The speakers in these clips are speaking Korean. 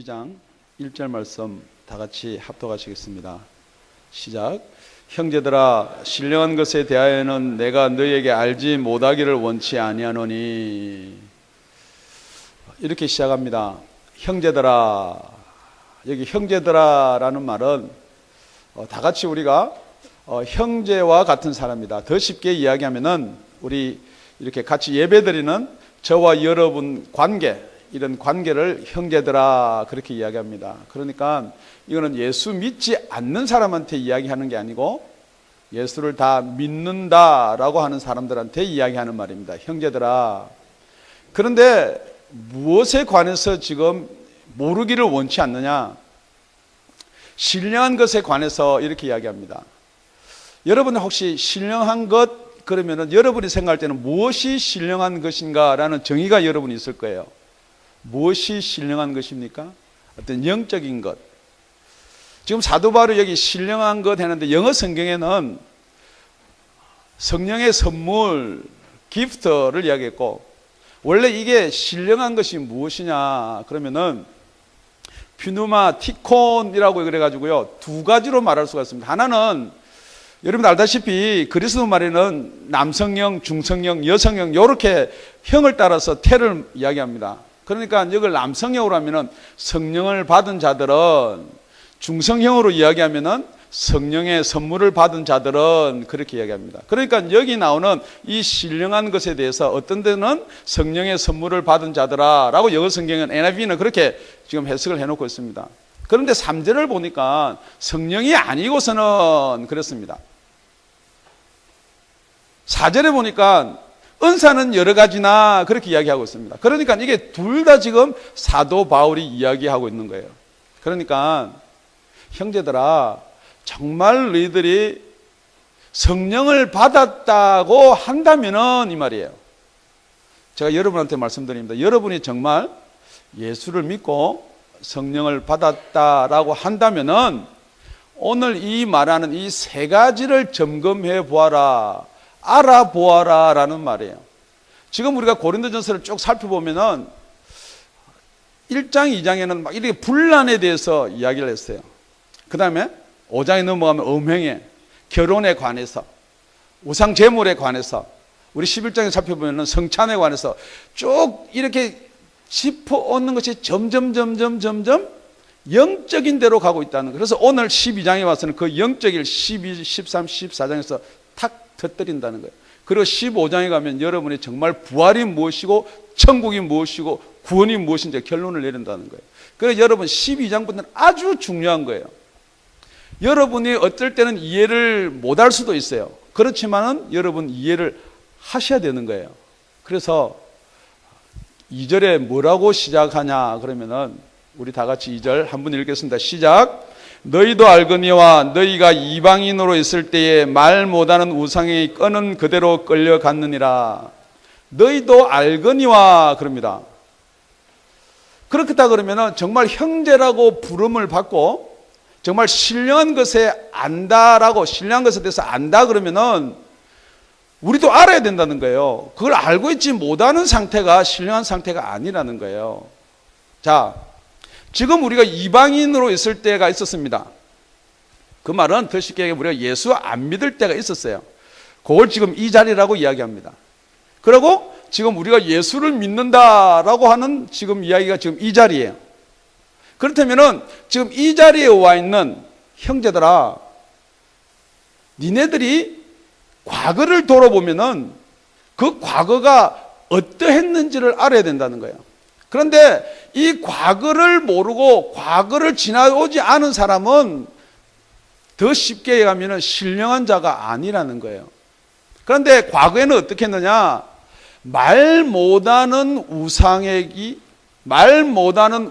12장 1절 말씀 다 같이 합독하시겠습니다. 시작. 형제들아, 신령한 것에 대하여는 내가 너희에게 알지 못하기를 원치 아니하노니. 이렇게 시작합니다. 형제들아. 여기 형제들아라는 말은 다 같이 우리가 형제와 같은 사람이다. 더 쉽게 이야기하면은 우리 이렇게 같이 예배드리는 저와 여러분 관계, 이런 관계를 형제들아 그렇게 이야기합니다. 그러니까 이거는 예수 믿지 않는 사람한테 이야기하는 게 아니고 예수를 다 믿는다라고 하는 사람들한테 이야기하는 말입니다. 형제들아. 그런데 무엇에 관해서 지금 모르기를 원치 않느냐? 신령한 것에 관해서 이렇게 이야기합니다. 여러분 혹시 신령한 것 그러면은 여러분이 생각할 때는 무엇이 신령한 것인가라는 정의가 여러분이 있을 거예요. 무엇이 신령한 것입니까? 어떤 영적인 것. 지금 사도 바울이 여기 신령한 것 했는데 영어 성경에는 성령의 선물, 기프트를 이야기했고, 원래 이게 신령한 것이 무엇이냐 그러면은 퓨누마 티콘이라고 그래가지고요, 두 가지로 말할 수가 있습니다. 하나는 여러분 알다시피 그리스도 말에는 남성형, 중성형, 여성형 이렇게 형을 따라서 태를 이야기합니다. 그러니까 이걸 남성형으로 하면은 성령을 받은 자들은, 중성형으로 이야기하면은 성령의 선물을 받은 자들은 그렇게 이야기합니다. 그러니까 여기 나오는 이 신령한 것에 대해서 어떤 데는 성령의 선물을 받은 자들아라고 영어 성경은 NIV는 그렇게 지금 해석을 해놓고 있습니다. 그런데 3절을 보니까 성령이 아니고서는 그렇습니다. 4절에 보니까 은사는 여러 가지나 그렇게 이야기하고 있습니다. 그러니까 이게 둘 다 지금 사도 바울이 이야기하고 있는 거예요. 그러니까 형제들아, 정말 너희들이 성령을 받았다고 한다면은 이 말이에요. 제가 여러분한테 말씀드립니다. 여러분이 정말 예수를 믿고 성령을 받았다라고 한다면은 오늘 이 말하는 이 세 가지를 점검해 보아라, 알아보아라 라는 말이에요. 지금 우리가 고린도전서를 쭉 살펴보면은 1장, 2장에는 막 이렇게 분란에 대해서 이야기를 했어요. 그 다음에 5장에 넘어가면 음행에, 결혼에 관해서, 우상 제물에 관해서, 우리 11장에 살펴보면은 성찬에 관해서 쭉 이렇게 짚어 얻는 것이 점점 영적인 대로 가고 있다는 거예요. 그래서 오늘 12장에 와서는 그 영적인 12, 13, 14장에서 탁 터뜨린다는 거예요. 그리고 15장에 가면 여러분이 정말 부활이 무엇이고 천국이 무엇이고 구원이 무엇인지 결론을 내린다는 거예요. 그래서 여러분 12장부터는 아주 중요한 거예요. 여러분이 어떨 때는 이해를 못할 수도 있어요. 그렇지만은 여러분 이해를 하셔야 되는 거예요. 그래서 2절에 뭐라고 시작하냐 그러면은 우리 다 같이 2절 한번 읽겠습니다. 시작. 너희도 알거니와 너희가 이방인으로 있을 때에 말 못하는 우상의 끈은 그대로 끌려갔느니라. 너희도 알거니와 그럽니다. 그렇다 그러면은 정말 형제라고 부름을 받고 정말 신령한 것에 안다라고, 신령한 것에 대해서 안다 그러면은 우리도 알아야 된다는 거예요. 그걸 알고 있지 못하는 상태가 신령한 상태가 아니라는 거예요. 자, 지금 우리가 이방인으로 있을 때가 있었습니다. 그 말은 더 쉽게 얘기하면 우리가 예수 안 믿을 때가 있었어요. 그걸 지금 이 자리라고 이야기합니다. 그리고 지금 우리가 예수를 믿는다라고 하는 지금 이야기가 지금 이 자리예요. 그렇다면은 지금 이 자리에 와 있는 형제들아, 니네들이 과거를 돌아보면은 그 과거가 어떠했는지를 알아야 된다는 거예요. 그런데 이 과거를 모르고 과거를 지나오지 않은 사람은 더 쉽게 얘기하면 신령한 자가 아니라는 거예요. 그런데 과거에는 어떻게 했느냐? 말 못하는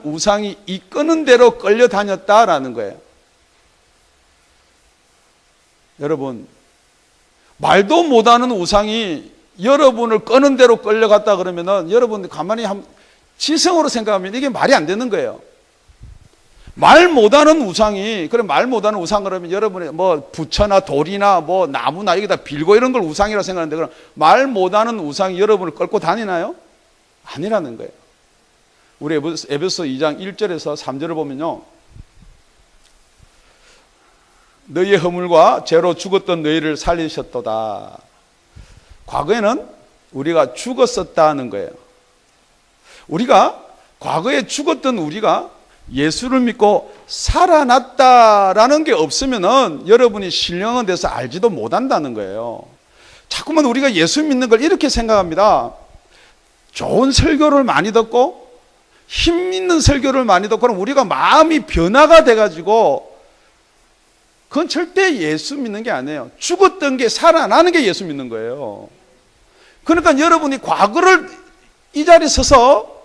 우상이 이끄는 대로 끌려다녔다라는 거예요. 여러분, 말도 못하는 우상이 여러분을 끄는 대로 끌려갔다 그러면은 여러분 가만히 지성으로 생각하면 이게 말이 안 되는 거예요. 말 못하는 우상이, 그래 말 못하는 우상 그러면 여러분이 뭐 부처나 돌이나 뭐 나무나 여기다 빌고 이런 걸 우상이라고 생각하는데, 그럼 말 못하는 우상이 여러분을 끌고 다니나요? 아니라는 거예요. 우리 에베소 2장 1절에서 3절을 보면요, 너희의 허물과 죄로 죽었던 너희를 살리셨도다. 과거에는 우리가 죽었었다는 거예요. 우리가 과거에 죽었던 우리가 예수를 믿고 살아났다라는 게 없으면은 여러분이 신령한 데서 알지도 못한다는 거예요. 자꾸만 우리가 예수 믿는 걸 이렇게 생각합니다. 좋은 설교를 많이 듣고 힘 있는 설교를 많이 듣고 그럼 우리가 마음이 변화가 돼가지고, 그건 절대 예수 믿는 게 아니에요. 죽었던 게 살아나는 게 예수 믿는 거예요. 그러니까 여러분이 과거를, 이 자리에 서서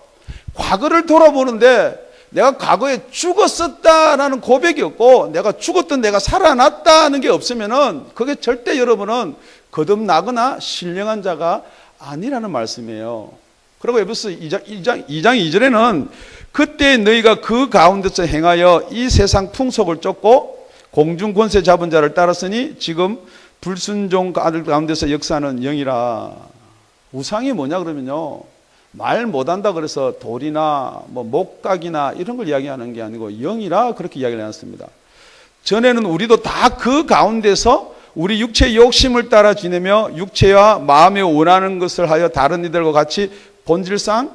과거를 돌아보는데 내가 과거에 죽었었다라는 고백이 없고 내가 죽었던 내가 살아났다는 게 없으면은 그게 절대 여러분은 거듭나거나 신령한 자가 아니라는 말씀이에요. 그리고 에베소 2장 2절에는 그때 너희가 그 가운데서 행하여 이 세상 풍속을 쫓고 공중 권세 잡은 자를 따랐으니 지금 불순종 아들 가운데서 역사하는 영이라. 우상이 뭐냐 그러면요, 말 못한다 그래서 돌이나 뭐 목각이나 이런 걸 이야기하는 게 아니고 영이라 그렇게 이야기를 해놨습니다. 전에는 우리도 다 그 가운데서 우리 육체의 욕심을 따라 지내며 육체와 마음에 원하는 것을 하여 다른 이들과 같이 본질상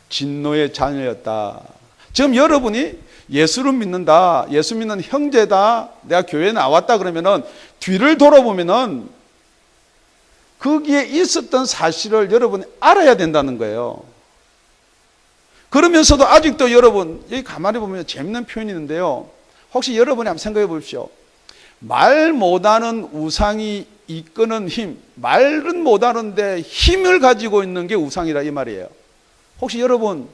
진노의 자녀였다. 지금 여러분이 예수를 믿는다, 예수 믿는 형제다, 내가 교회에 나왔다 그러면은 뒤를 돌아보면은 거기에 있었던 사실을 여러분이 알아야 된다는 거예요. 그러면서도 아직도 여러분, 여기 가만히 보면 재밌는 표현이 있는데요, 혹시 여러분이 한번 생각해 보십시오. 말 못하는 우상이 이끄는 힘, 말은 못하는데 힘을 가지고 있는 게 우상이라 이 말이에요. 혹시 여러분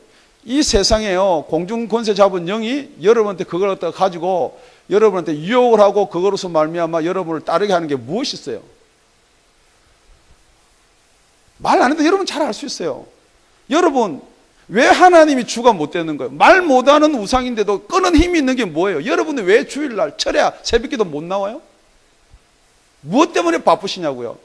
이 세상에요, 공중 권세 잡은 영이 여러분한테 그걸 갖다가 가지고 여러분한테 유혹을 하고 그거로서 말미암아 여러분을 따르게 하는 게 무엇이 있어요? 말 안 해도 여러분 잘 알 수 있어요. 여러분 왜 하나님이 주가 못 되는 거예요? 말 못하는 우상인데도 끄는 힘이 있는 게 뭐예요? 여러분은 왜 주일날 철야 새벽기도 못 나와요? 무엇 때문에 바쁘시냐고요?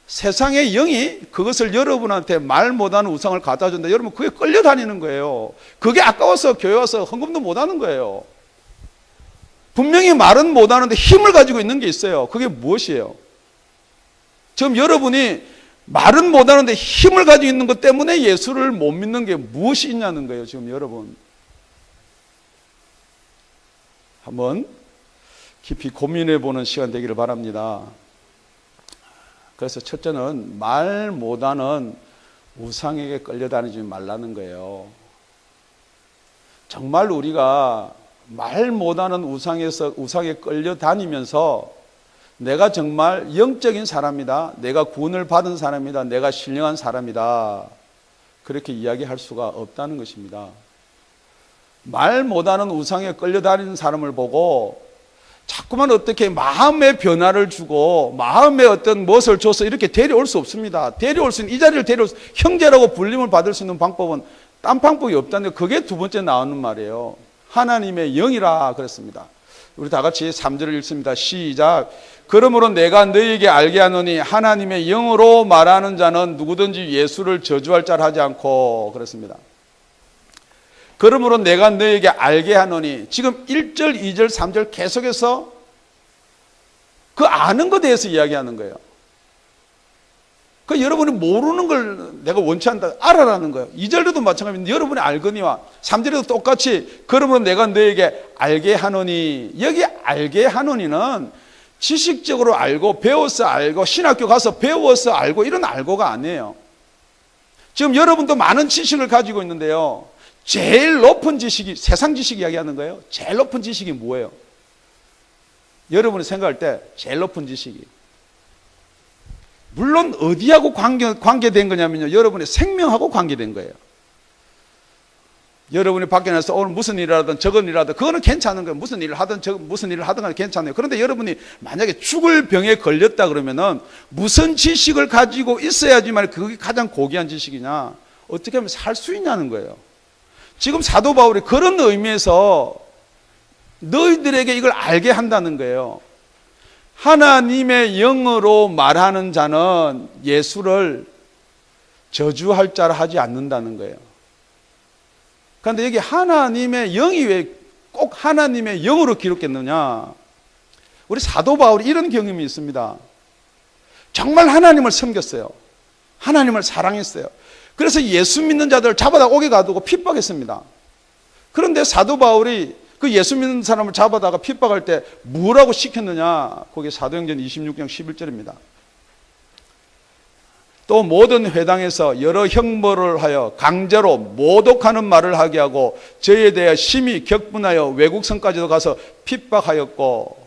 세상의 영이 그것을 여러분한테 말 못하는 우상을 갖다 준다. 여러분 그게 끌려다니는 거예요. 그게 아까워서 교회 와서 헌금도 못하는 거예요. 분명히 말은 못하는데 힘을 가지고 있는 게 있어요. 그게 무엇이에요? 지금 여러분이 말은 못하는데 힘을 가지고 있는 것 때문에 예수를 못 믿는 게 무엇이 있냐는 거예요. 지금 여러분 한번 깊이 고민해 보는 시간 되기를 바랍니다. 그래서 첫째는 말 못하는 우상에게 끌려다니지 말라는 거예요. 정말 우리가 말 못하는 우상에 끌려다니면서 내가 정말 영적인 사람이다, 내가 구원을 받은 사람이다, 내가 신령한 사람이다, 그렇게 이야기할 수가 없다는 것입니다. 말 못하는 우상에 끌려다니는 사람을 보고 자꾸만 어떻게 마음의 변화를 주고 마음의 어떤 무엇을 줘서 이렇게 데려올 수 없습니다. 데려올 수 있는, 이 자리를 데려올 수, 형제라고 불림을 받을 수 있는 방법은 딴 방법이 없다는 게, 그게 두 번째 나오는 말이에요. 하나님의 영이라 그랬습니다. 우리 다 같이 3절을 읽습니다. 시작. 그러므로 내가 너희에게 알게 하노니 하나님의 영으로 말하는 자는 누구든지 예수를 저주할 자를 하지 않고, 그랬습니다. 그러므로 내가 너희에게 알게 하노니, 지금 1절, 2절, 3절 계속해서 그 아는 것에 대해서 이야기하는 거예요. 그 여러분이 모르는 걸 내가 원치 않다, 알아라는 거예요. 2절에도 마찬가지인데 여러분이 알거니와 3절에도 똑같이 그러므로 내가 너희에게 알게 하노니, 여기 알게 하노니는 지식적으로 알고 배워서 알고 신학교 가서 배워서 알고 이런 알고가 아니에요. 지금 여러분도 많은 지식을 가지고 있는데요, 제일 높은 지식이, 세상 지식 이야기하는 거예요. 제일 높은 지식이 뭐예요? 여러분이 생각할 때 제일 높은 지식이, 물론 어디하고 관계된 거냐면요, 여러분의 생명하고 관계된 거예요. 여러분이 밖에 나서 오늘 무슨 일을 하든 저건 일을 하든 그거는 괜찮은 거예요. 무슨 일을 하든 무슨 일을 하든 간에 괜찮아요. 그런데 여러분이 만약에 죽을 병에 걸렸다 그러면은 무슨 지식을 가지고 있어야지만 그게 가장 고귀한 지식이냐, 어떻게 하면 살 수 있냐는 거예요. 지금 사도 바울이 그런 의미에서 너희들에게 이걸 알게 한다는 거예요. 하나님의 영으로 말하는 자는 예수를 저주할 자라 하지 않는다는 거예요. 그런데 여기 하나님의 영이 왜 꼭 하나님의 영으로 기록했느냐? 우리 사도 바울이 이런 경험이 있습니다. 정말 하나님을 섬겼어요. 하나님을 사랑했어요. 그래서 예수 믿는 자들을 잡아다 옥에 가두고 핍박했습니다. 그런데 사도 바울이 그 예수 믿는 사람을 잡아다가 핍박할 때 뭐라고 시켰느냐? 그게 사도행전 26장 11절입니다. 또 모든 회당에서 여러 형벌을 하여 강제로 모독하는 말을 하게 하고 저희에 대해 심히 격분하여 외국성까지도 가서 핍박하였고,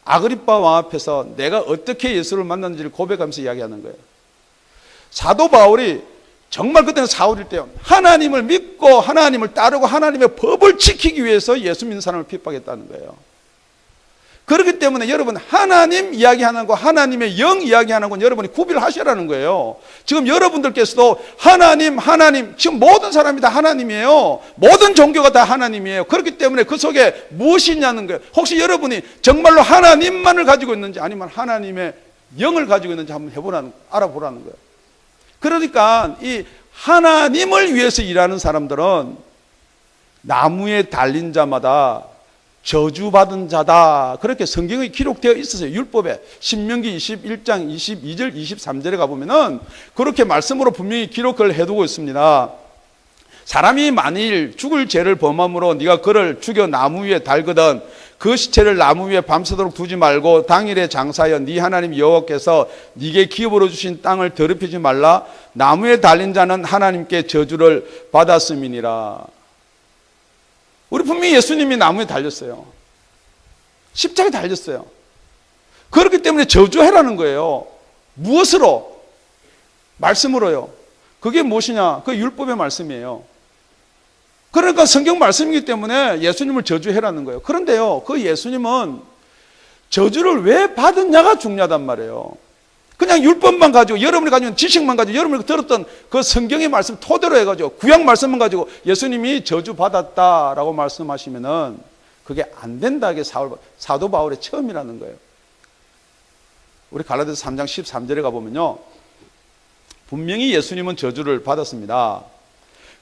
아그리빠 왕 앞에서 내가 어떻게 예수를 만났는지를 고백하면서 이야기하는 거예요. 사도 바울이 정말 그때는 사울일 때요, 하나님을 믿고 하나님을 따르고 하나님의 법을 지키기 위해서 예수 믿는 사람을 핍박했다는 거예요. 그렇기 때문에 여러분, 하나님 이야기하는 거, 하나님의 영 이야기하는 건 여러분이 구별하시라는 거예요. 지금 여러분들께서도 하나님, 지금 모든 사람이 다 하나님이에요. 모든 종교가 다 하나님이에요. 그렇기 때문에 그 속에 무엇이 있냐는 거예요. 혹시 여러분이 정말로 하나님만을 가지고 있는지 아니면 하나님의 영을 가지고 있는지 한번 알아보라는 거예요. 그러니까 이 하나님을 위해서 일하는 사람들은 나무에 달린 자마다 저주받은 자다, 그렇게 성경에 기록되어 있었어요. 율법에 신명기 21장 22절 23절에 가보면은 그렇게 말씀으로 분명히 기록을 해두고 있습니다. 사람이 만일 죽을 죄를 범함으로 네가 그를 죽여 나무 위에 달거든 그 시체를 나무 위에 밤새도록 두지 말고 당일에 장사하여 네 하나님 여호와께서 네게 기업으로 주신 땅을 더럽히지 말라. 나무에 달린 자는 하나님께 저주를 받았음이니라. 우리 분명히 예수님이 나무에 달렸어요. 십자가에 달렸어요. 그렇기 때문에 저주해라는 거예요. 무엇으로? 말씀으로요. 그게 무엇이냐? 그 율법의 말씀이에요. 그러니까 성경 말씀이기 때문에 예수님을 저주해라는 거예요. 그런데요, 그 예수님은 저주를 왜 받았냐가 중요하단 말이에요. 그냥 율법만 가지고, 여러분이 가지고 있는 지식만 가지고, 여러분이 들었던 그 성경의 말씀 토대로 해가지고 구약 말씀만 가지고 예수님이 저주받았다라고 말씀하시면은 그게 안 된다. 이게 사도 바울의 처음이라는 거예요. 우리 갈라디아서 3장 13절에 가보면요, 분명히 예수님은 저주를 받았습니다.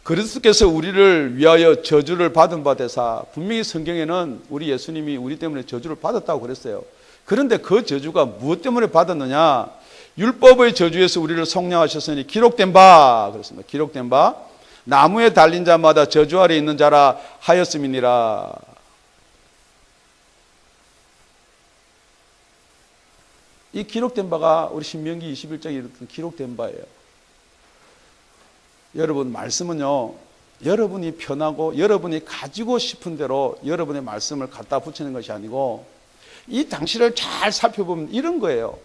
그리스도께서 우리를 위하여 저주를 받은 바 되사, 분명히 성경에는 우리 예수님이 우리 때문에 저주를 받았다고 그랬어요. 그런데 그 저주가 무엇 때문에 받았느냐? 율법의 저주에서 우리를 속량하셨으니 기록된 바, 그렇습니다. 기록된 바 나무에 달린 자마다 저주 아래 있는 자라 하였음이니라. 이 기록된 바가 우리 신명기 21장에 이렇게 기록된 바예요. 여러분, 말씀은요, 여러분이 편하고 여러분이 가지고 싶은 대로 여러분의 말씀을 갖다 붙이는 것이 아니고, 이 당시를 잘 살펴보면 이런 거예요.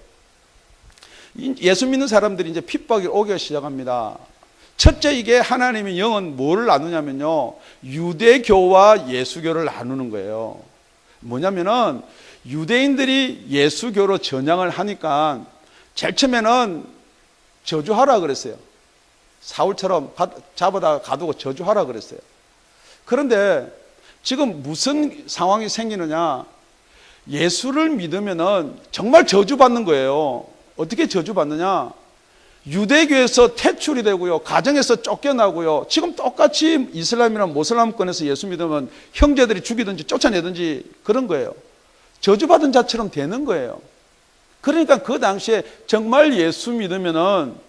예수 믿는 사람들이 이제 핍박이 오기 시작합니다. 첫째, 이게 하나님의 영은 뭐를 나누냐면요, 유대교와 예수교를 나누는 거예요. 뭐냐면은 유대인들이 예수교로 전향을 하니까 제일 처음에는 저주하라 그랬어요. 사울처럼 잡아다가 가두고 저주하라 그랬어요. 그런데 지금 무슨 상황이 생기느냐? 예수를 믿으면은 정말 저주받는 거예요. 어떻게 저주받느냐? 유대교에서 퇴출이 되고요, 가정에서 쫓겨나고요. 지금 똑같이 이슬람이나 모슬람권에서 예수 믿으면 형제들이 죽이든지 쫓아내든지 그런 거예요. 저주받은 자처럼 되는 거예요. 그러니까 그 당시에 정말 예수 믿으면은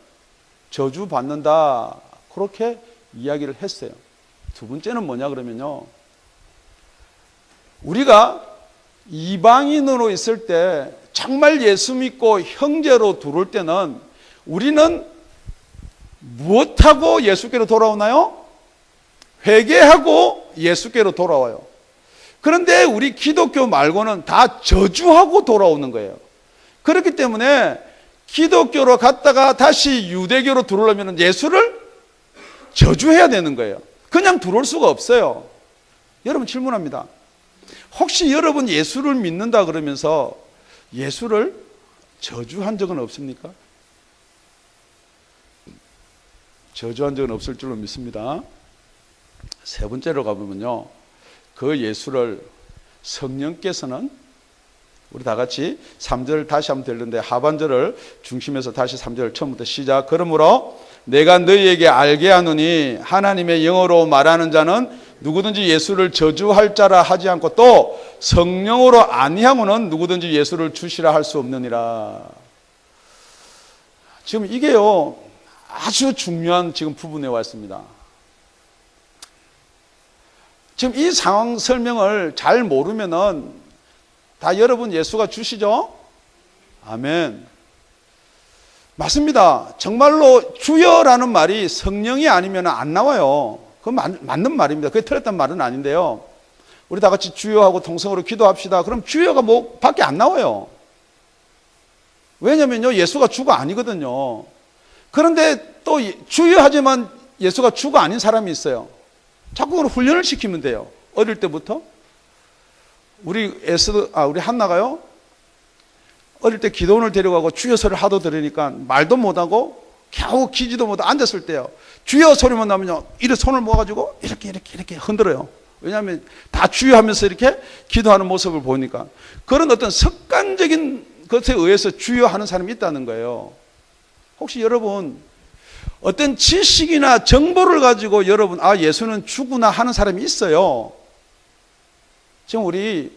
저주받는다, 그렇게 이야기를 했어요. 두 번째는 뭐냐 그러면요, 우리가 이방인으로 있을 때 정말 예수 믿고 형제로 들어올 때는 우리는 무엇하고 예수께로 돌아오나요? 회개하고 예수께로 돌아와요. 그런데 우리 기독교 말고는 다 저주하고 돌아오는 거예요. 그렇기 때문에 기독교로 갔다가 다시 유대교로 들어오려면 예수를 저주해야 되는 거예요. 그냥 들어올 수가 없어요. 여러분, 질문합니다. 혹시 여러분 예수를 믿는다 그러면서 예수를 저주한 적은 없습니까? 저주한 적은 없을 줄로 믿습니다. 세 번째로 가보면요, 그 예수를 성령께서는 우리 다 같이 3절 다시 한번 들는데 하반절을 중심에서 다시 3절 처음부터 시작. 그러므로 내가 너희에게 알게 하노니 하나님의 영어로 말하는 자는 누구든지 예수를 저주할 자라 하지 않고 또 성령으로 아니하면은 누구든지 예수를 주시라 할 수 없느니라. 지금 이게요 아주 중요한 지금 부분에 와 있습니다. 지금 이 상황 설명을 잘 모르면은 다 여러분 예수가 주시죠? 아멘. 맞습니다. 정말로 주여라는 말이 성령이 아니면 안 나와요. 그건 맞는 말입니다. 그게 틀렸단 말은 아닌데요. 우리 다 같이 주여하고 통성으로 기도합시다. 그럼 주여가 뭐 밖에 안 나와요. 왜냐면요 예수가 주가 아니거든요. 그런데 또 주여하지만 예수가 주가 아닌 사람이 있어요. 자꾸 그걸 훈련을 시키면 돼요. 어릴 때부터. 우리 한나가요. 어릴 때 기도원을 데려가고 주여 소리를 하도 들으니까 말도 못하고 겨우 기지도 못하고 앉았을 때요. 주여 소리만 나면요. 이렇게 손을 모아가지고 이렇게 흔들어요. 왜냐하면 다 주여 하면서 이렇게 기도하는 모습을 보니까 그런 어떤 습관적인 것에 의해서 주여 하는 사람이 있다는 거예요. 혹시 여러분 어떤 지식이나 정보를 가지고 여러분 예수는 주구나 하는 사람이 있어요. 지금 우리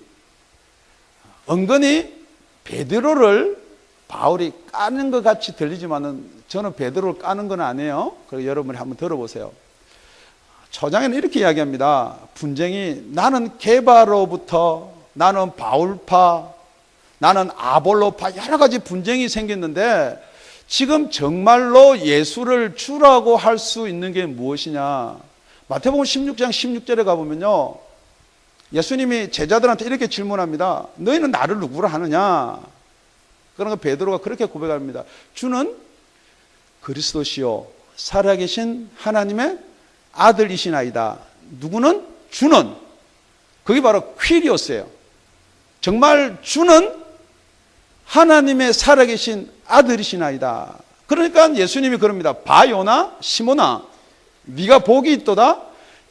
은근히 베드로를 바울이 까는 것 같이 들리지만은 저는 베드로를 까는 건 아니에요. 그리고 여러분이 한번 들어보세요. 초장에는 이렇게 이야기합니다. 분쟁이 나는 게바로부터 나는 바울파 나는 아볼로파 여러 가지 분쟁이 생겼는데 지금 정말로 예수를 주라고 할 수 있는 게 무엇이냐. 마태복음 16장 16절에 가보면요. 예수님이 제자들한테 이렇게 질문합니다. 너희는 나를 누구라 하느냐. 그러니까 베드로가 그렇게 고백합니다. 주는 그리스도시요 살아계신 하나님의 아들이시나이다. 누구는? 주는. 그게 바로 퀴리오스예요. 정말 주는 하나님의 살아계신 아들이시나이다. 그러니까 예수님이 그럽니다. 바요나 시모나 네가 복이 있도다.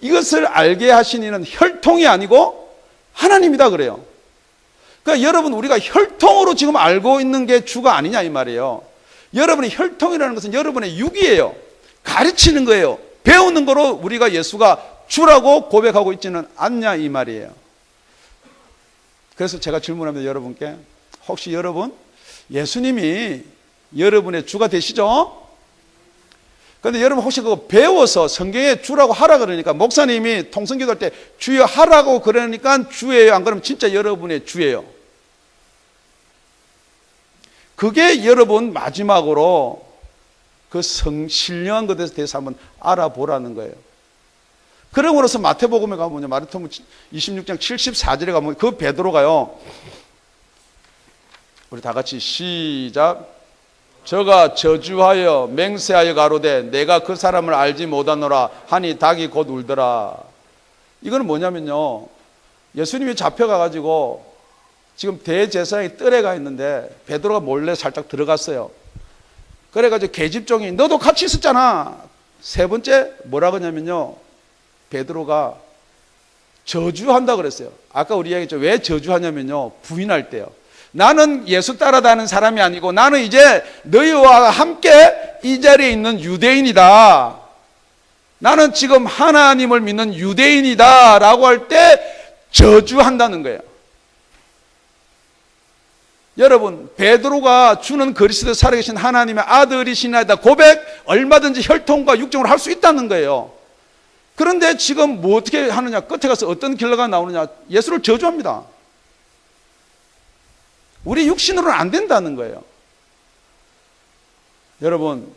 이것을 알게 하신 이는 혈통이 아니고 하나님이다 그래요. 그러니까 여러분 우리가 혈통으로 지금 알고 있는 게 주가 아니냐 이 말이에요. 여러분의 혈통이라는 것은 여러분의 육이에요. 가르치는 거예요. 배우는 거로 우리가 예수가 주라고 고백하고 있지는 않냐 이 말이에요. 그래서 제가 질문합니다. 여러분께 혹시 여러분 예수님이 여러분의 주가 되시죠? 그런데 여러분 혹시 그거 배워서 성경에 주라고 하라 그러니까 목사님이 통성기도 할 때 주여 하라고 그러니까 주예요? 안 그러면 진짜 여러분의 주예요? 그게 여러분 마지막으로 그 신령한 것에 대해서 한번 알아보라는 거예요. 그러므로서 마태복음에 가면요. 마태복음 26장 74절에 가면 그 베드로가요. 우리 다 같이 시작. 저가 저주하여 맹세하여 가로되 내가 그 사람을 알지 못하노라 하니 닭이 곧 울더라. 이거는 뭐냐면요. 예수님이 잡혀가가지고 지금 대제사장이 뜰에 가 있는데 베드로가 몰래 살짝 들어갔어요. 그래가지고 계집종이 너도 같이 있었잖아. 세 번째 뭐라 그러냐면요. 베드로가 저주한다 그랬어요. 아까 우리 이야기했죠. 왜 저주하냐면요. 부인할 때요. 나는 예수 따라다니는 사람이 아니고 나는 이제 너희와 함께 이 자리에 있는 유대인이다. 나는 지금 하나님을 믿는 유대인이다 라고 할 때 저주한다는 거예요. 여러분 베드로가 주는 그리스도 살아계신 하나님의 아들이시나이다 고백 얼마든지 혈통과 육정으로 할 수 있다는 거예요. 그런데 지금 뭐 어떻게 하느냐. 끝에 가서 어떤 결과가 나오느냐. 예수를 저주합니다. 우리 육신으로는 안 된다는 거예요. 여러분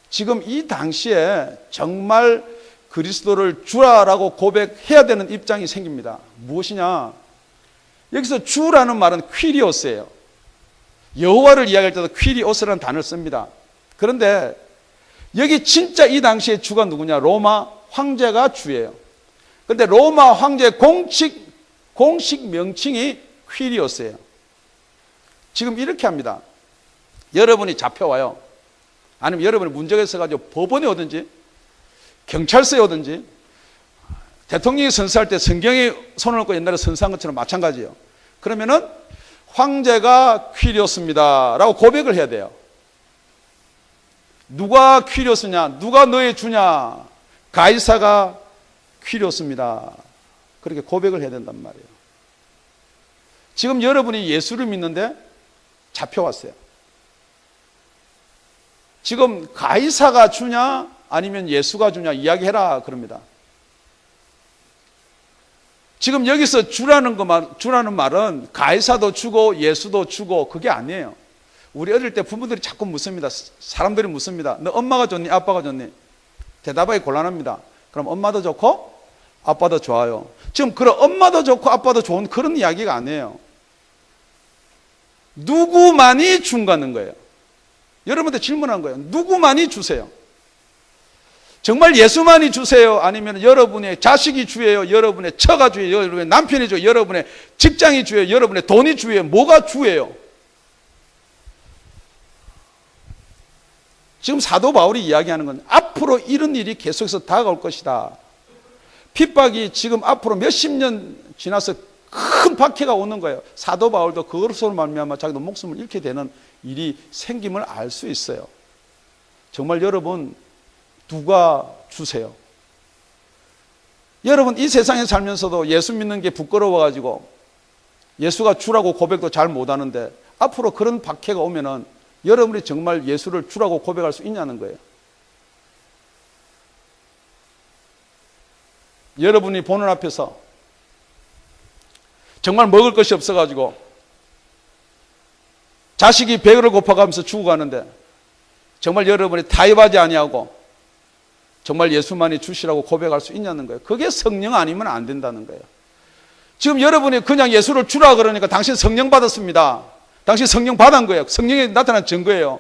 지금 이 당시에 정말 그리스도를 주라라고 고백해야 되는 입장이 생깁니다. 무엇이냐. 여기서 주라는 말은 퀴리오스예요. 여호와를 이야기할 때도 퀴리오스라는 단어를 씁니다. 그런데 여기 진짜 이 당시에 주가 누구냐. 로마 황제가 주예요. 그런데 로마 황제의 공식 명칭이 퀴리오스예요. 지금 이렇게 합니다. 여러분이 잡혀와요. 아니면 여러분이 문제가 있어가지고 법원에 오든지 경찰서에 오든지 대통령이 선서할 때 성경에 손을 얹고 옛날에 선서한 것처럼 마찬가지예요. 그러면은 황제가 퀴리오스입니다 라고 고백을 해야 돼요. 누가 퀴리오스냐? 누가 너의 주냐? 가이사가 퀴리오스입니다. 그렇게 고백을 해야 된단 말이에요. 지금 여러분이 예수를 믿는데 잡혀왔어요. 지금 가이사가 주냐 아니면 예수가 주냐 이야기해라 그럽니다. 지금 여기서 주라는 말은 가이사도 주고 예수도 주고 그게 아니에요. 우리 어릴 때 부모들이 자꾸 묻습니다. 사람들이 묻습니다. 너 엄마가 좋니 아빠가 좋니? 대답하기 곤란합니다. 그럼 엄마도 좋고 아빠도 좋아요. 지금 그런 엄마도 좋고 아빠도 좋은 그런 이야기가 아니에요. 누구만이 준다는 거예요. 여러분한테 질문한 거예요. 누구만이 주세요? 정말 예수만이 주세요? 아니면 여러분의 자식이 주예요? 여러분의 처가 주예요? 여러분의 남편이 주예요? 여러분의 직장이 주예요? 여러분의 돈이 주예요? 뭐가 주예요? 지금 사도 바울이 이야기하는 건 앞으로 이런 일이 계속해서 다가올 것이다. 핍박이 지금 앞으로 몇십 년 지나서 큰 박해가 오는 거예요. 사도 바울도 그것으로 말미암아 자기도 목숨을 잃게 되는 일이 생김을 알 수 있어요. 정말 여러분 누가 주세요? 여러분 이 세상에 살면서도 예수 믿는 게 부끄러워가지고 예수가 주라고 고백도 잘 못하는데 앞으로 그런 박해가 오면은 여러분이 정말 예수를 주라고 고백할 수 있냐는 거예요. 여러분이 보는 앞에서 정말 먹을 것이 없어가지고 자식이 배를 고파가면서 죽어가는데 정말 여러분이 타협하지 아니하고 정말 예수만이 주시라고 고백할 수 있냐는 거예요. 그게 성령 아니면 안 된다는 거예요. 지금 여러분이 그냥 예수를 주라 그러니까 당신 성령 받았습니다. 당신 성령 받은 거예요. 성령이 나타난 증거예요.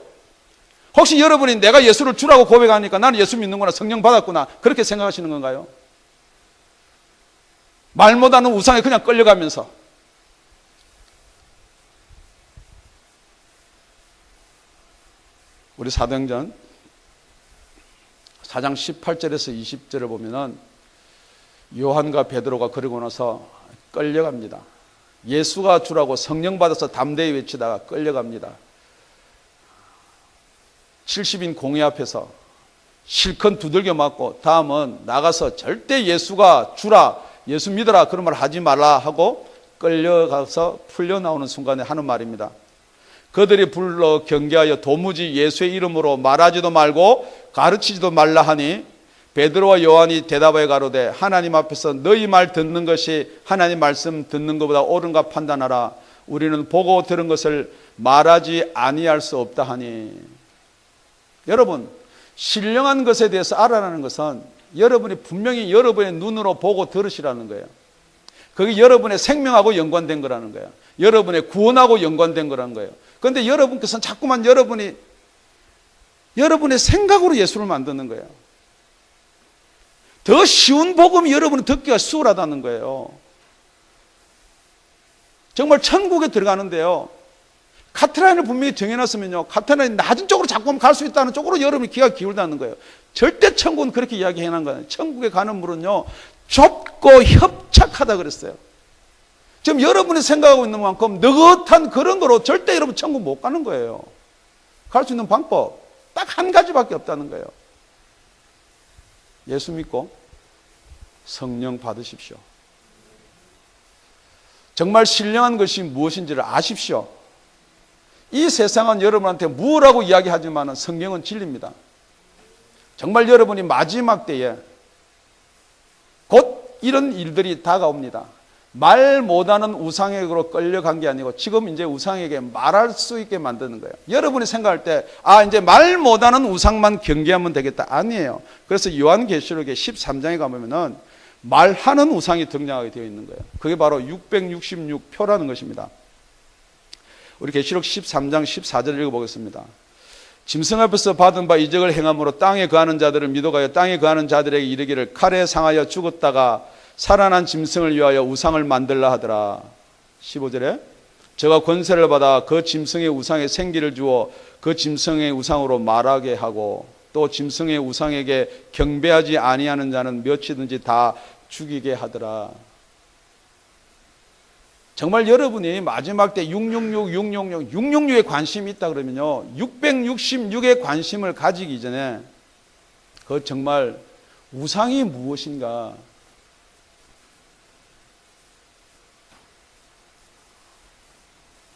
혹시 여러분이 내가 예수를 주라고 고백하니까 나는 예수 믿는구나, 성령 받았구나 그렇게 생각하시는 건가요? 말 못하는 우상에 그냥 끌려가면서 우리 사도행전 4장 18절에서 20절을 보면은 요한과 베드로가 그러고 나서 끌려갑니다. 예수가 주라고 성령 받아서 담대히 외치다가 끌려갑니다. 70인 공회 앞에서 실컷 두들겨 맞고 다음은 나가서 절대 예수가 주라, 예수 믿어라 그런 말 하지 말라 하고 끌려가서 풀려나오는 순간에 하는 말입니다. 그들이 불러 경계하여 도무지 예수의 이름으로 말하지도 말고 가르치지도 말라 하니 베드로와 요한이 대답하여 가로되 하나님 앞에서 너희 말 듣는 것이 하나님 말씀 듣는 것보다 옳은가 판단하라. 우리는 보고 들은 것을 말하지 아니할 수 없다 하니. 여러분 신령한 것에 대해서 알아라는 것은 여러분이 분명히 여러분의 눈으로 보고 들으시라는 거예요. 그게 여러분의 생명하고 연관된 거라는 거예요. 여러분의 구원하고 연관된 거라는 거예요. 그런데 여러분께서는 자꾸만 여러분의 생각으로 예수를 만드는 거예요. 더 쉬운 복음이 여러분은 듣기가 수월하다는 거예요. 정말 천국에 들어가는데요, 카트라인을 분명히 정해놨으면요, 카트라인 낮은 쪽으로 자꾸만 갈 수 있다는 쪽으로 여러분이 귀가 기울다는 거예요. 절대 천국은 그렇게 이야기해놓은 거예요. 천국에 가는 물은요 좁고 협착하다 그랬어요. 지금 여러분이 생각하고 있는 만큼 느긋한 그런 거로 절대 여러분 천국 못 가는 거예요. 갈 수 있는 방법 딱 한 가지밖에 없다는 거예요. 예수 믿고 성령 받으십시오. 정말 신령한 것이 무엇인지를 아십시오. 이 세상은 여러분한테 무엇라고 이야기하지만 성경은 진리입니다. 정말 여러분이 마지막 때에 곧 이런 일들이 다가옵니다. 말 못하는 우상에게로 끌려간 게 아니고 지금 이제 우상에게 말할 수 있게 만드는 거예요. 여러분이 생각할 때 이제 말 못하는 우상만 경계하면 되겠다. 아니에요. 그래서 요한계시록의 13장에 가보면은 말하는 우상이 등장하게 되어 있는 거예요. 그게 바로 666표라는 것입니다. 우리 계시록 13장 14절을 읽어보겠습니다. 짐승 앞에서 받은 바 이적을 행함으로 땅에 거하는 자들을 미혹하여 땅에 거하는 자들에게 이르기를 칼에 상하여 죽었다가 살아난 짐승을 위하여 우상을 만들라 하더라. 15절에 저가 권세를 받아 그 짐승의 우상에 생기를 주어 그 짐승의 우상으로 말하게 하고 또 짐승의 우상에게 경배하지 아니하는 자는 몇이든지 다 죽이게 하더라. 정말 여러분이 마지막 때 666, 666, 666에 관심이 있다 그러면요, 666에 관심을 가지기 전에 그 정말 우상이 무엇인가,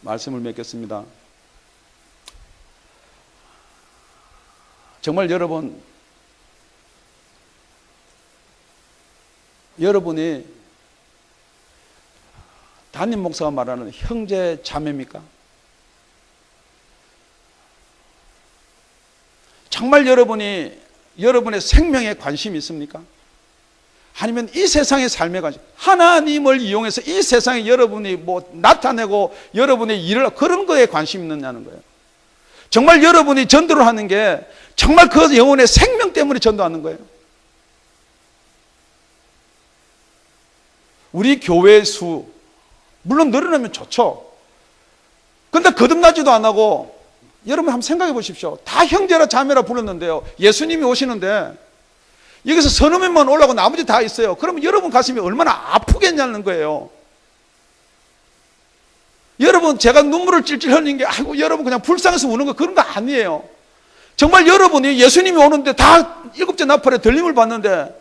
말씀을 맺겠습니다. 정말 여러분이 담임 목사가 말하는 형제 자매입니까? 정말 여러분의 생명에 관심이 있습니까? 아니면 이 세상의 삶에 관심, 하나님을 이용해서 이 세상에 여러분이 나타내고 여러분의 일을, 그런 거에 관심이 있느냐는 거예요. 정말 여러분이 전도를 하는 게 정말 그 영혼의 생명 때문에 전도하는 거예요. 우리 교회 수 물론 늘어나면 좋죠. 그런데 거듭나지도 안 하고, 여러분 한번 생각해 보십시오. 다 형제라 자매라 불렀는데요, 예수님이 오시는데 여기서 서너 명만 올라오고 나머지 다 있어요. 그러면 여러분 가슴이 얼마나 아프겠냐는 거예요. 여러분, 제가 눈물을 찔찔 흘리는 게 아이고 여러분 그냥 불쌍해서 우는 거, 그런 거 아니에요. 정말 여러분이 예수님이 오는데 다 일곱째 나팔에 들림을 받는데,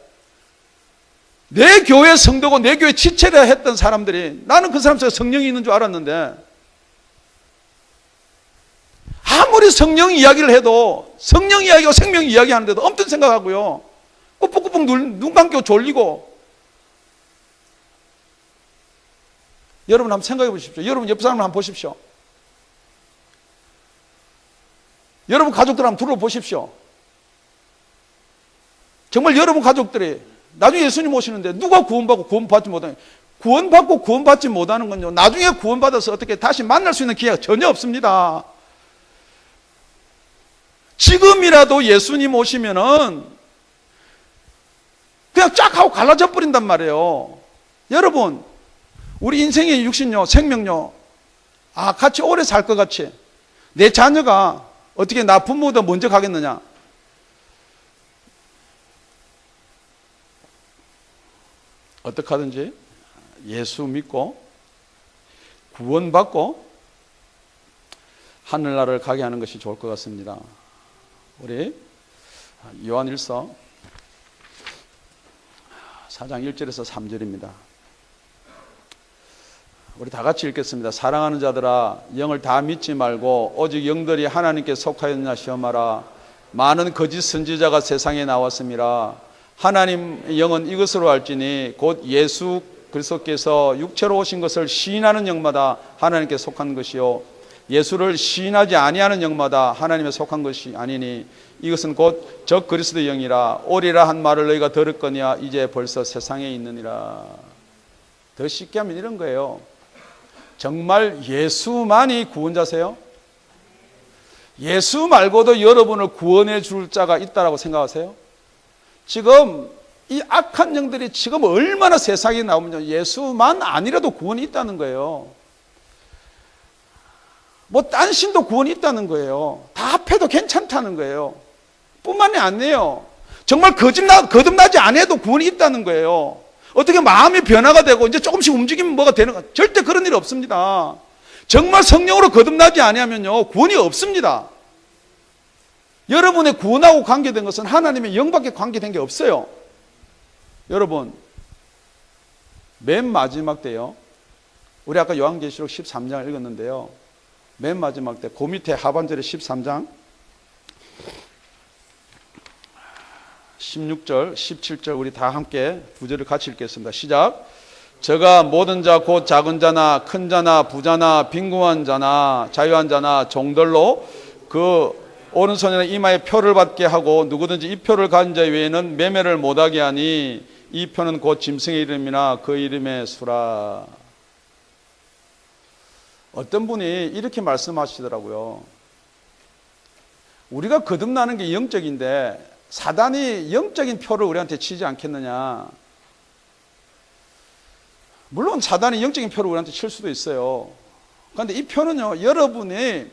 내 교회 성도고 내 교회 지체라 했던 사람들이, 나는 그 사람 속에 성령이 있는 줄 알았는데, 아무리 성령 이야기를 해도, 성령 이야기고 생명 이야기 하는데도 엄청 생각하고요, 꾸벅꾸벅 눈 감고 졸리고. 여러분 한번 생각해 보십시오. 여러분 옆 사람을 한번 보십시오. 여러분 가족들 한번 둘러보십시오. 정말 여러분 가족들이 나중에 예수님 오시는데 누가 구원받고 구원받지 못하는, 구원받고 구원받지 못하는 건요, 나중에 구원받아서 어떻게 다시 만날 수 있는 기회가 전혀 없습니다. 지금이라도 예수님 오시면은 그냥 쫙 하고 갈라져 버린단 말이에요. 여러분, 우리 인생의 육신요, 생명요, 같이 오래 살 것 같이 내 자녀가 어떻게 나 부모보다 먼저 가겠느냐? 어떻게 하든지 예수 믿고 구원받고 하늘나라를 가게 하는 것이 좋을 것 같습니다. 우리 요한일서 4장 1절에서 3절입니다. 우리 다 같이 읽겠습니다. 사랑하는 자들아, 영을 다 믿지 말고 오직 영들이 하나님께 속하였느냐 시험하라. 많은 거짓 선지자가 세상에 나왔습니다. 하나님 영은 이것으로 알지니 곧 예수 그리스도께서 육체로 오신 것을 시인하는 영마다 하나님께 속한 것이요, 예수를 시인하지 아니하는 영마다 하나님에 속한 것이 아니니 이것은 곧 적 그리스도의 영이라. 오리라 한 말을 너희가 들었거니와 이제 벌써 세상에 있느니라. 더 쉽게 하면 이런 거예요. 정말 예수만이 구원자세요? 예수 말고도 여러분을 구원해 줄 자가 있다고 생각하세요? 지금 이 악한 영들이 지금 얼마나 세상에 나오면요, 예수만 아니라도 구원이 있다는 거예요. 딴 신도 구원이 있다는 거예요. 다 합해도 괜찮다는 거예요. 뿐만이 아니에요. 정말 거듭나지 않아도 구원이 있다는 거예요. 어떻게 마음이 변화가 되고 이제 조금씩 움직이면 뭐가 되는 거, 절대 그런 일 없습니다. 정말 성령으로 거듭나지 아니하면요, 구원이 없습니다. 여러분의 구원하고 관계된 것은 하나님의 영밖에 관계된 게 없어요. 여러분, 맨 마지막 때요, 우리 아까 요한계시록 13장을 읽었는데요, 맨 마지막 때 그 밑에 하반절에 13장 16절 17절 우리 다 함께 두 절을 같이 읽겠습니다. 시작. 저가 모든 자 곧 작은 자나 큰 자나 부자나 빈궁한 자나 자유한 자나 종들로 그 오른손이나 이마에 표를 받게 하고 누구든지 이 표를 가진 자 외에는 매매를 못하게 하니 이 표는 곧 짐승의 이름이나 그 이름의 수라. 어떤 분이 이렇게 말씀하시더라고요. 우리가 거듭나는 게 영적인데 사단이 영적인 표를 우리한테 치지 않겠느냐. 물론 사단이 영적인 표를 우리한테 칠 수도 있어요. 그런데 이 표는요, 여러분이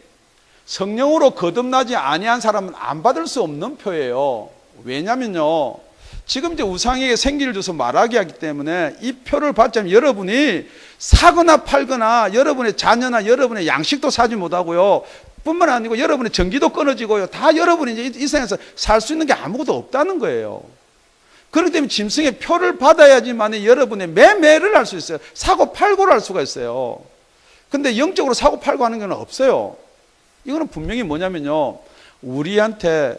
성령으로 거듭나지 아니한 사람은 안 받을 수 없는 표예요. 왜냐면요, 지금 이제 우상에게 생기를 줘서 말하게 하기 때문에 이 표를 받자면 여러분이 사거나 팔거나 여러분의 자녀나 여러분의 양식도 사지 못하고요. 뿐만 아니고 여러분의 전기도 끊어지고요. 다 여러분이 이제 이 세상에서 살 수 있는 게 아무것도 없다는 거예요. 그렇기 때문에 짐승의 표를 받아야지만 여러분의 매매를 할 수 있어요. 사고 팔고를 할 수가 있어요. 근데 영적으로 사고 팔고 하는 건 없어요. 이거는 분명히 뭐냐면요, 우리한테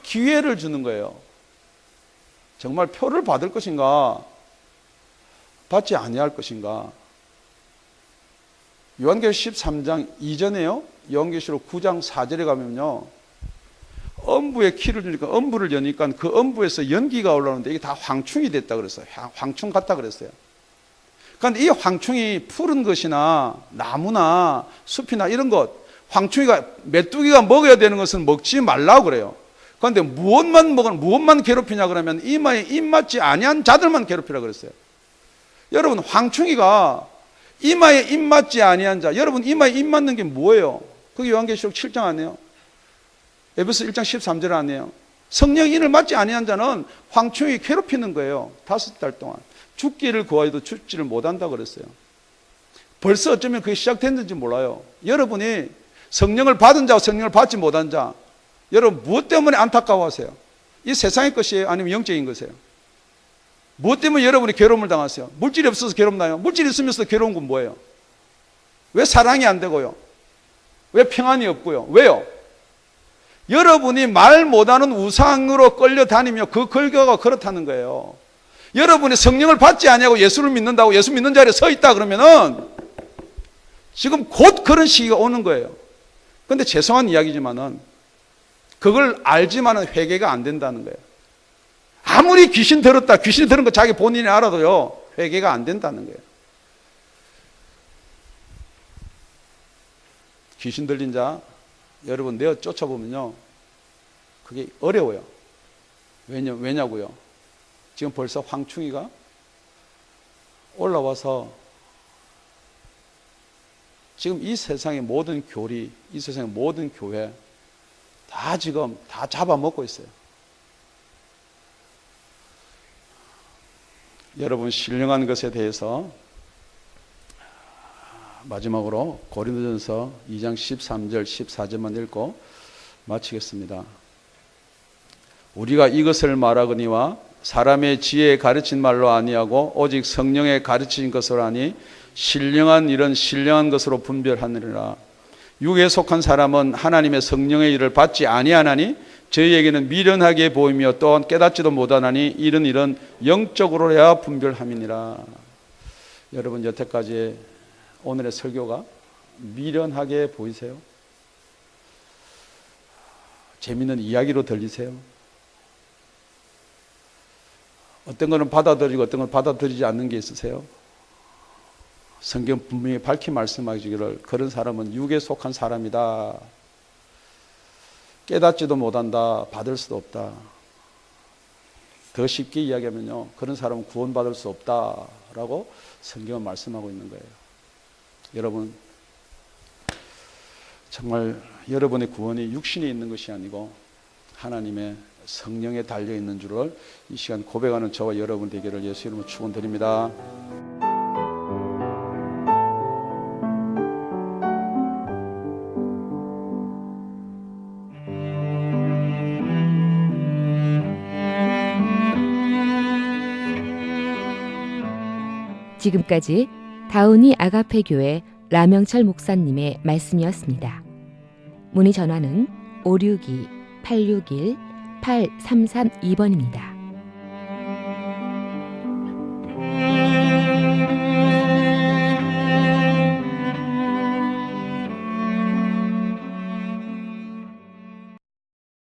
기회를 주는 거예요. 정말 표를 받을 것인가 받지 아니할 것인가. 요한계시록 13장 이전에요, 요한계시록 9장 4절에 가면요, 엄부에 키를 주니까 엄부를 여니까 그 엄부에서 연기가 올라오는데 이게 다 황충이 됐다 그랬어요. 황충 같다 그랬어요. 그런데 이 황충이 푸른 것이나 나무나 숲이나 이런 것, 황충이가 메뚜기가 먹어야 되는 것은 먹지 말라고 그래요. 그런데 무엇만 괴롭히냐 그러면 이마에 입맞지 아니한 자들만 괴롭히라 그랬어요. 여러분, 황충이가 이마에 입맞지 아니한 자, 여러분 이마에 입맞는 게 뭐예요? 그게 요한계시록 7장 아니에요? 에베소 1장 13절 아니에요? 성령의 인을 맞지 아니한 자는 황충이 괴롭히는 거예요. 5달 동안 죽기를 구하여도 죽지를 못한다 그랬어요. 벌써 어쩌면 그게 시작됐는지 몰라요. 여러분이 성령을 받은 자와 성령을 받지 못한 자, 여러분 무엇 때문에 안타까워하세요? 이 세상의 것이에요? 아니면 영적인 것이에요? 무엇 때문에 여러분이 괴로움을 당하세요? 물질이 없어서 괴롭나요? 물질이 있으면서 괴로운 건 뭐예요? 왜 사랑이 안 되고요? 왜 평안이 없고요? 왜요? 여러분이 말 못하는 우상으로 끌려다니며 그 결과가 그렇다는 거예요. 여러분이 성령을 받지 아니하고 예수를 믿는다고 예수 믿는 자리에 서 있다 그러면은 지금 곧 그런 시기가 오는 거예요. 그런데 죄송한 이야기지만은 그걸 알지만은 회개가 안 된다는 거예요. 아무리 귀신이 들은 거 자기 본인이 알아도요, 회개가 안 된다는 거예요. 귀신 들린 자 여러분 내어 쫓아보면요, 그게 어려워요. 왜냐고요? 지금 벌써 황충이가 올라와서 지금 이 세상의 모든 교리, 이 세상의 모든 교회 다 지금 다 잡아먹고 있어요. 여러분, 신령한 것에 대해서 마지막으로 고린도전서 2장 13절 14절만 읽고 마치겠습니다. 우리가 이것을 말하거니와 사람의 지혜에 가르친 말로 아니하고 오직 성령에 가르친 것으로 하니 신령한 일은 신령한 것으로 분별하느니라. 육에 속한 사람은 하나님의 성령의 일을 받지 아니하나니 저희에게는 미련하게 보이며 또한 깨닫지도 못하나니 이런 일은 영적으로야 분별함이니라. 여러분, 여태까지 오늘의 설교가 미련하게 보이세요? 재미있는 이야기로 들리세요? 어떤 거는 받아들이고 어떤 건 받아들이지 않는 게 있으세요? 성경 분명히 밝히 말씀하시기를 그런 사람은 육에 속한 사람이다. 깨닫지도 못한다. 받을 수도 없다. 더 쉽게 이야기하면요, 그런 사람은 구원받을 수 없다라고 성경은 말씀하고 있는 거예요. 여러분, 정말 여러분의 구원이 육신에 있는 것이 아니고 하나님의 성령에 달려있는 줄을 이 시간 고백하는 저와 여러분 되기를 예수 이름으로 축원드립니다. 지금까지 다운이 아가페 교회 라명철 목사님의 말씀이었습니다. 문의 전화는 562-861-8332번입니다.